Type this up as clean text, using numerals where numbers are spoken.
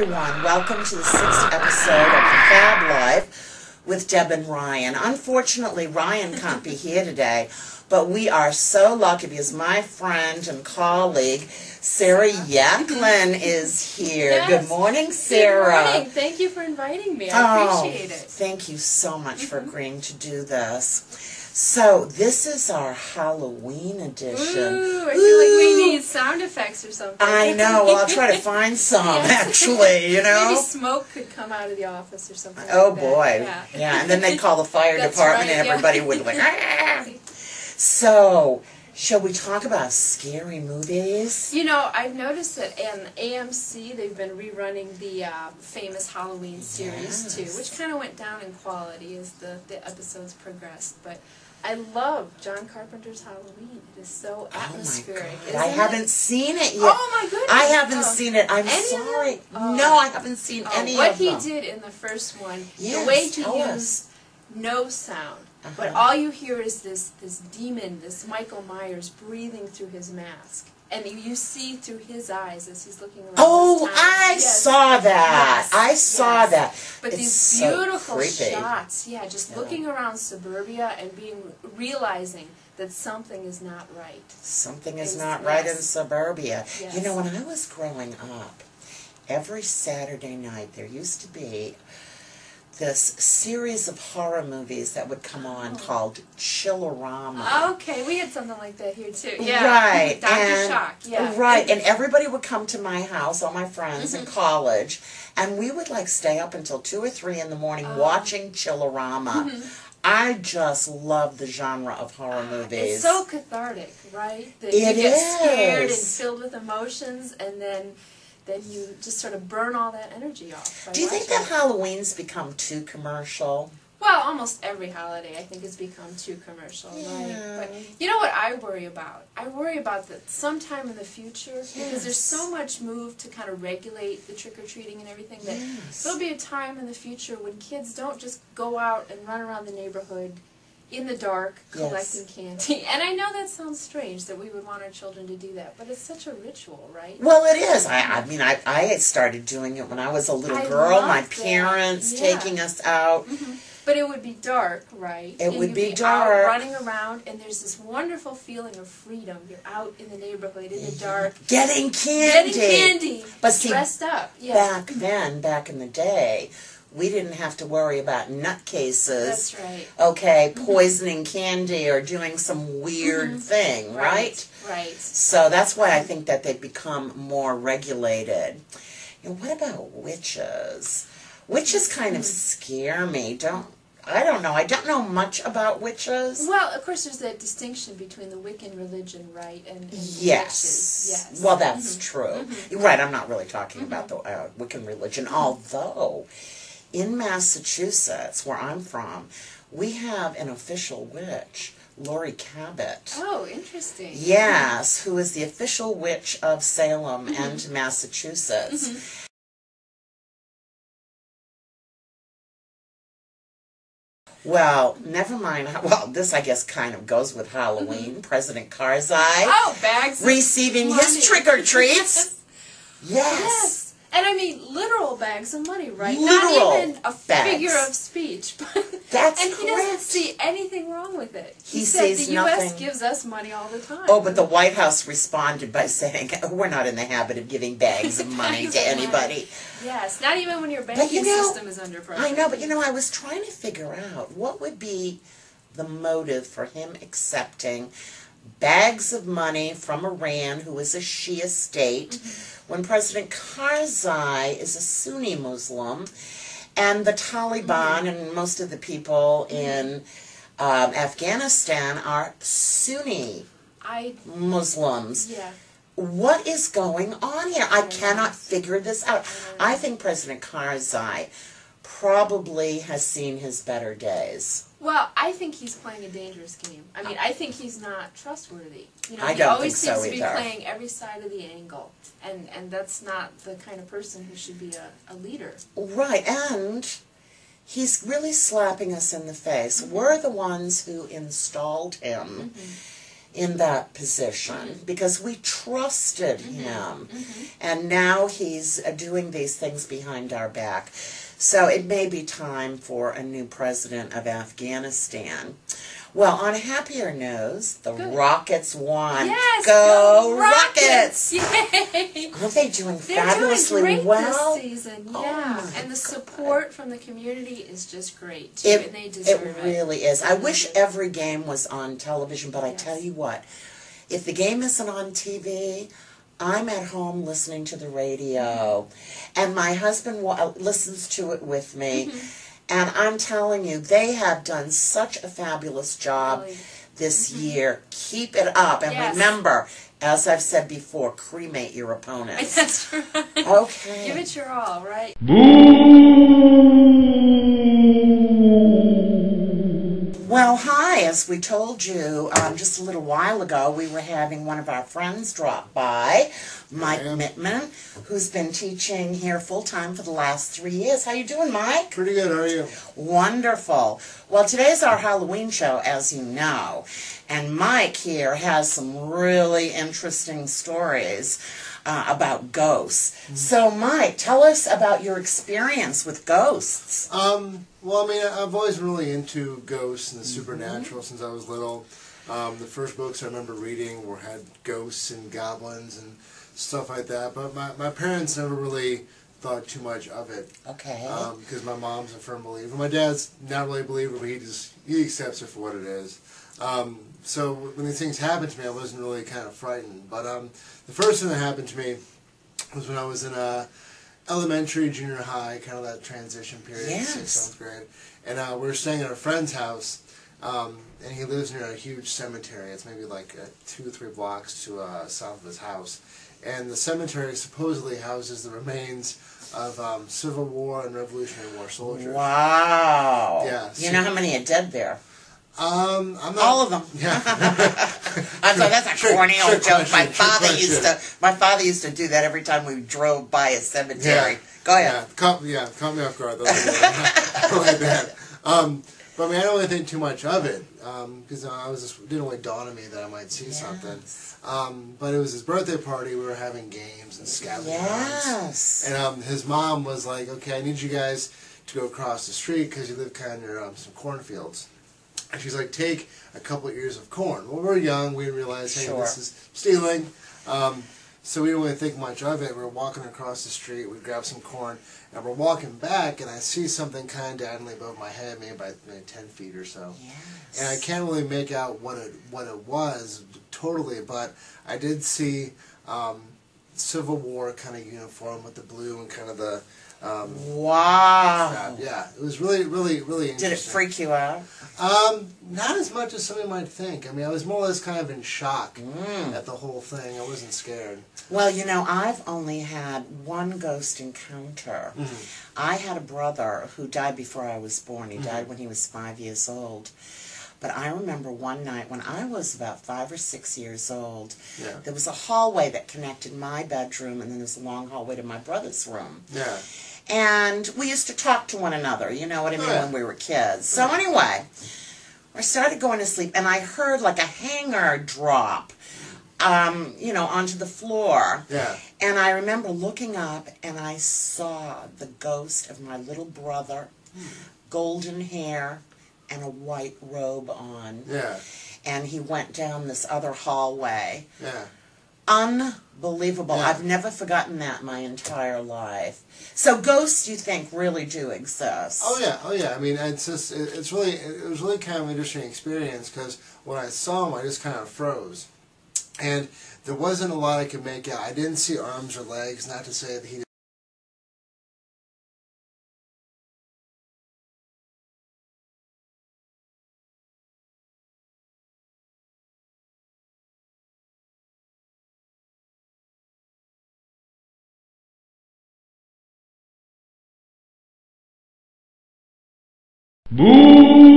everyone. Welcome to the 6th episode of Fab Life with Deb and Ryan. Unfortunately, Ryan can't be here today, but we are so lucky because my friend and colleague, Sarah Yacklin, is here. Yes. Good morning, Sarah. Good morning. Thank you for inviting me. I appreciate it. Thank you so much for agreeing to do this. So, this is our Halloween edition. Ooh, I feel like we need sound effects or something. I know. Well, I'll try to find some, actually, you know. Maybe smoke could come out of the office or something Oh, like boy. that. Yeah, and then they'd call the fire That's department right, and everybody would be like, ah! So, shall we talk about scary movies? You know, I've noticed that in AMC, they've been rerunning the famous Halloween series, too, which kind of went down in quality as the episodes progressed. But I love John Carpenter's Halloween. It is so atmospheric. Oh, my God. I haven't seen it yet. Oh, my goodness. I haven't seen it. I'm sorry. No, I haven't seen any of them. What he did in the first one, the way to use no sound. But all you hear is this demon, this Michael Myers, breathing through his mask. And you see through his eyes as he's looking around. Oh, I saw that. Yes. I saw that. But it's these beautiful so shots, just looking around suburbia and realizing that something is not right. Something is not right in suburbia. Yes. You know, when I was growing up, every Saturday night there used to be this series of horror movies that would come on called Chillerama. Okay, we had something like that here too. Yeah. Right. Dr. Shock. Yeah. Right, and everybody would come to my house, all my friends in college, and we would like stay up until 2 or 3 in the morning watching Chillerama. I just love the genre of horror movies. It's so cathartic, right? That It you get is. scared and filled with emotions, and then you just sort of burn all that energy off. Do you think that Halloween's become too commercial? Well, almost every holiday, I think, has become too commercial, right? But you know what I worry about? I worry about that sometime in the future, because there's so much move to kind of regulate the trick-or-treating and everything, that there'll be a time in the future when kids don't just go out and run around the neighborhood in the dark collecting candy. And I know that sounds strange that we would want our children to do that, but it's such a ritual, right? Well, it is. I mean, I started doing it when I was a little girl. My parents taking us out. But it would be dark, right? It would be out dark. running around, and there's this wonderful feeling of freedom. You're out in the neighborhood, in the dark. Getting candy. But see, dressed up. Back in the day, we didn't have to worry about nutcases. That's right. Okay, poisoning candy or doing some weird thing, right? Right. So that's why I think that they've become more regulated. You know, what about witches? Witches kind of scare me. I don't know. I don't know much about witches. Well, of course, there's that distinction between the Wiccan religion, right, and Yes. witches. Yes. Well, that's true. Right, I'm not really talking about the Wiccan religion, although in Massachusetts, where I'm from, we have an official witch, Lori Cabot. Oh, interesting. Yes, who is the official witch of Salem and Massachusetts. Well, never mind. Well, this, I guess, kind of goes with Halloween. President Karzai. Oh, bags receiving of money. his trick-or-treats. Yes. And I mean, literal bags of money, right? Literal Not even a bags. figure of speech. That's and he correct. doesn't see anything wrong with it. He said sees the U.S. nothing. gives us money all the time. Oh, but the White House responded by saying, we're not in the habit of giving bags of money to anybody. Yes, not even when your banking system is under pressure. I know, but I was trying to figure out what would be the motive for him accepting bags of money from Iran, who is a Shia state, when President Karzai is a Sunni Muslim, and the Taliban and most of the people in Afghanistan are Sunni Muslims. Yeah. What is going on here? I cannot figure this out. I think President Karzai probably has seen his better days. Well, I think he's playing a dangerous game. I mean, I think he's not trustworthy. I he don't always think so seems to be either. playing every side of the angle, and that's not the kind of person who should be a leader. Right, and he's really slapping us in the face. We're the ones who installed him in that position because we trusted him. And now he's doing these things behind our back. So it may be time for a new president of Afghanistan. Well, on a happier news, the Rockets won. Yes, go Rockets! Yay! Aren't they doing They're fabulously doing great well this season, Oh yeah. my And the God. support from the community is just great, too, and they deserve it. It really is. I wish every game was on television, but I tell you what, if the game isn't on TV, I'm at home listening to the radio, and my husband listens to it with me. And I'm telling you, they have done such a fabulous job this year. Keep it up. And remember, as I've said before, cremate your opponents. That's right. Okay. Give it your all, right? Well, hi. As we told you just a little while ago, we were having one of our friends drop by, Mike Mittman, who's been teaching here full-time for the last 3 years. How you doing, Mike? Pretty good. How are you? Wonderful. Well, today's our Halloween show, as you know, and Mike here has some really interesting stories about ghosts. So, Mike, tell us about your experience with ghosts. Well, I mean, I've always been really into ghosts and the supernatural since I was little. The first books I remember reading had ghosts and goblins and stuff like that. But my parents never really thought too much of it. Okay. Because my mom's a firm believer. My dad's not really a believer, but he accepts it for what it is. So when these things happened to me, I wasn't really kind of frightened. But the first thing that happened to me was when I was in elementary, junior high, kind of that transition period, 6th, 7th grade. And we were staying at a friend's house, and he lives near a huge cemetery. It's maybe like 2 or 3 blocks to south of his house. And the cemetery supposedly houses the remains of Civil War and Revolutionary War soldiers. Wow. Yeah. You know how many are dead there? I'm not, all of them. Yeah. I'm sorry, that's a corny old joke. My Question. father used to do that every time we drove by a cemetery. Go ahead. Caught me off guard. I like that. But I mean, I don't really think too much of it because it didn't really dawn on me that I might see something. But it was his birthday party. We were having games and scavenging hunts. And his mom was like, "Okay, I need you guys to go across the street because you live kind of near some cornfields." And she's like, take a couple of ears of corn. Well, we were young. We didn't realize, hey, this is stealing. So we didn't really think much of it. We were walking across the street. We grabbed some corn. And we're walking back, and I see something kind of diagonally above my head, maybe 10 feet or so. Yes. And I can't really make out what it was totally, but I did see Civil War kind of uniform with the blue and kind of the... wow. Yeah, it was really, really, really interesting. Did it freak you out? Not as much as somebody might think. I mean, I was more or less kind of in shock at the whole thing. I wasn't scared. Well, you know, I've only had one ghost encounter. I had a brother who died before I was born. He died when he was 5 years old. But I remember one night when I was about 5 or 6 years old, there was a hallway that connected my bedroom, and then there was a long hallway to my brother's room. Yeah. And we used to talk to one another, you know what I mean, when we were kids. So anyway, I started going to sleep, and I heard like a hanger drop, you know, onto the floor. Yeah. And I remember looking up, and I saw the ghost of my little brother, golden hair, and a white robe on. Yeah. And he went down this other hallway. Yeah. Unbelievable. Yeah. I've never forgotten that my entire life. So ghosts, you think, really do exist? Oh yeah. I mean, it was really kind of an interesting experience because when I saw him, I just kind of froze, and there wasn't a lot I could make out. I didn't see arms or legs. Not to say that he Boo!